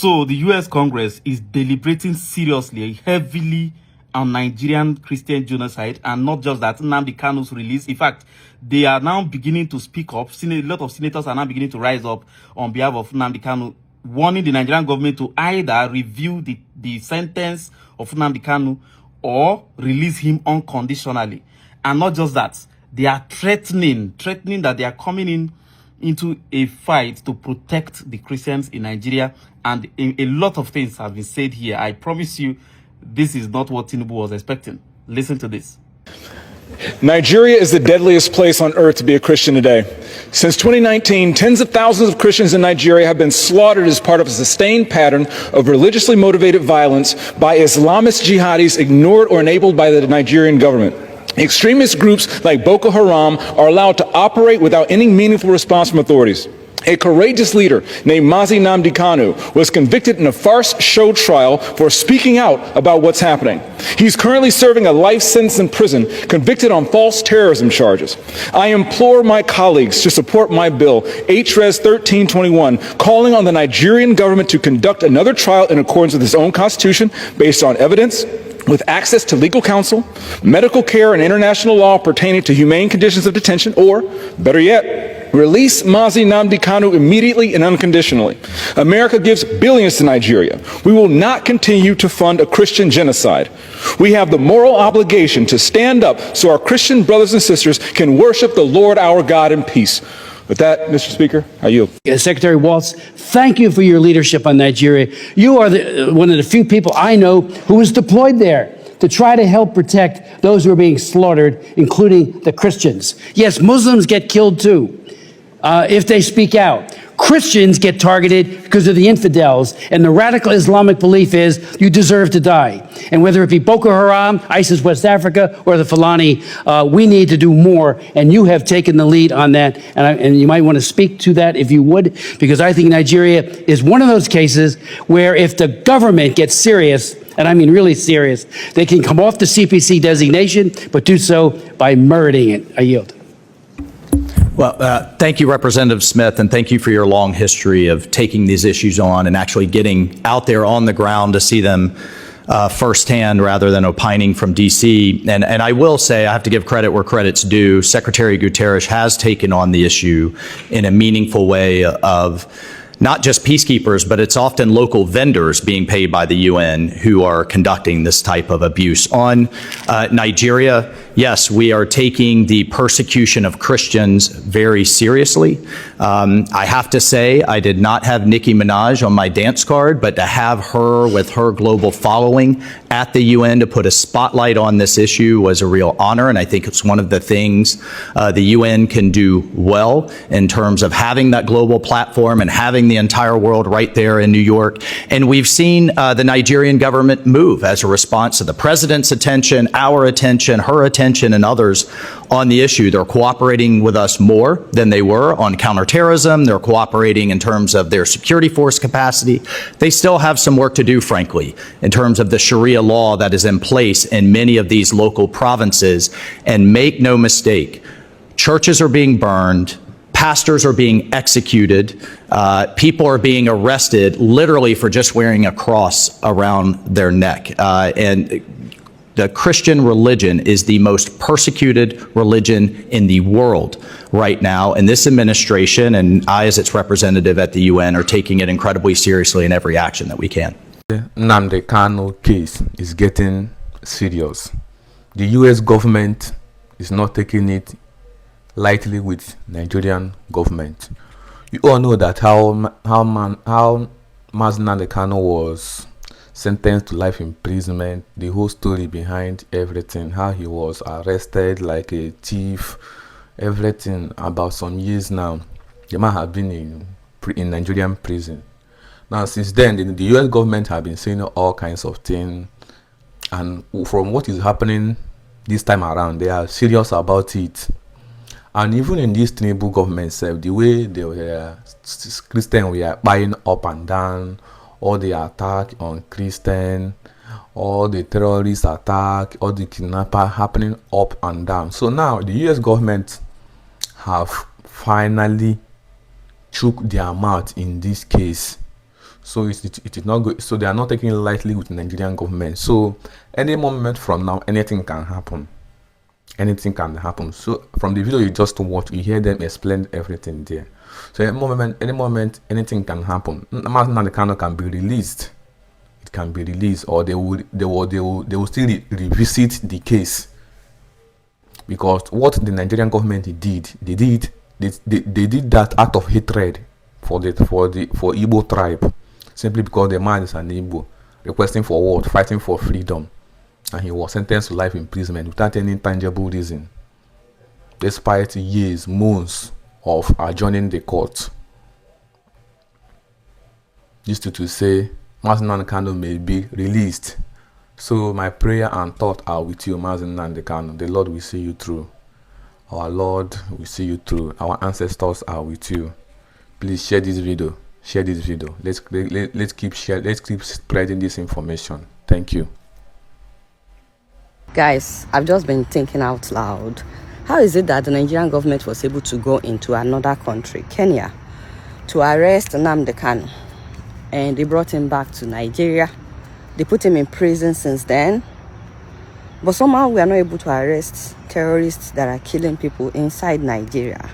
So the US Congress is deliberating seriously, heavily on Nigerian Christian genocide, and not just that, Nnamdi Kanu's release. In fact, they are now beginning to speak up. A lot of senators are now beginning to rise up on behalf of Nnamdi Kanu, warning the Nigerian government to either review the sentence of Nnamdi Kanu or release him unconditionally. And not just that, they are threatening that they are coming into a fight to protect the Christians in Nigeria. And a lot of things have been said here. I promise you, this is not what Tinubu was expecting. Listen to this. Nigeria is the deadliest place on earth to be a Christian today. Since 2019, tens of thousands of Christians in Nigeria have been slaughtered as part of a sustained pattern of religiously motivated violence by Islamist jihadis ignored or enabled by the Nigerian government. Extremist groups like Boko Haram are allowed to operate without any meaningful response from authorities. A courageous leader named Nnamdi Kanu was convicted in a farce show trial for speaking out about what's happening. He's currently serving a life sentence in prison, convicted on false terrorism charges. I implore my colleagues to support my bill, HRES 1321, calling on the Nigerian government to conduct another trial in accordance with its own constitution based on evidence, with access to legal counsel, medical care, and international law pertaining to humane conditions of detention, or, better yet, release Nnamdi Kanu immediately and unconditionally. America gives billions to Nigeria. We will not continue to fund a Christian genocide. We have the moral obligation to stand up so our Christian brothers and sisters can worship the Lord our God in peace. With that, Mr. Speaker, I yield. Secretary Waltz, thank you for your leadership on Nigeria. You are one of the few people I know who was deployed there to try to help protect those who are being slaughtered, including the Christians. Yes, Muslims get killed too if they speak out. Christians get targeted because of the infidels, and the radical Islamic belief is you deserve to die. And whether it be Boko Haram, ISIS West Africa, or the Fulani, we need to do more, and you have taken the lead on that, and you might want to speak to that if you would, because I think Nigeria is one of those cases where if the government gets serious, and I mean really serious, they can come off the CPC designation, but do so by murdering it. I yield. Well, thank you, Representative Smith, and thank you for your long history of taking these issues on and actually getting out there on the ground to see them firsthand rather than opining from D.C. And I will say, I have to give credit where credit's due. Secretary Guterres has taken on the issue in a meaningful way of not just peacekeepers, but it's often local vendors being paid by the UN who are conducting this type of abuse. On Nigeria, yes, we are taking the persecution of Christians very seriously. I have to say, I did not have Nicki Minaj on my dance card, but to have her with her global following at the UN to put a spotlight on this issue was a real honor, and I think it's one of the things the UN can do well in terms of having that global platform and having the entire world right there in New York. And we've seen the Nigerian government move as a response to the president's attention, our attention, her attention, and others on the issue. They're cooperating with us more than they were on counterterrorism. They're cooperating in terms of their security force capacity. They still have some work to do, frankly, in terms of the Sharia law that is in place in many of these local provinces. And make no mistake, churches are being burned, pastors are being executed, people are being arrested literally for just wearing a cross around their neck. And the Christian religion is the most persecuted religion in the world right now, and this administration and I as its representative at the UN are taking it incredibly seriously in every action that we can. The Nnamdi Kanu case is getting serious. The US government is not taking it lightly with Nigerian government. You all know that how Nnamdi Kanu was sentenced to life imprisonment, the whole story behind everything, how he was arrested like a thief, everything. About some years now, the man has been in Nigerian prison. Now, since then, the US government have been saying all kinds of things, and from what is happening this time around, they are serious about it. And even in this Tinubu government itself, the way they were Christians were buying up and down, all the attack on Christian, all the terrorist attack, all the kidnapper happening up and down. So now the US government have finally shook their mouth in this case So it is not good. So they are not taking it lightly with the Nigerian government. So any moment from now, anything can happen. Anything can happen. So from the video you just watched, you hear them explain everything there. So any moment, anything can happen. Nnamdi Kanu can be released. It can be released, or they will still revisit the case. Because what the Nigerian government did, they did that out of hatred for Igbo tribe, simply because the man is an Igbo, requesting for what? Fighting for freedom. And he was sentenced to life imprisonment without any tangible reason, despite years, months of adjourning the court. This to say, Nnamdi Kanu may be released. So my prayer and thought are with you, Nnamdi Kanu. The Lord will see you through. Our Lord will see you through. Our ancestors are with you. Please share this video. Share this video. Let's keep spreading this information. Thank you. Guys, I've just been thinking out loud. How is it that the Nigerian government was able to go into another country, Kenya, to arrest Nnamdi Kanu? And they brought him back to Nigeria. They put him in prison since then. But somehow we are not able to arrest terrorists that are killing people inside Nigeria.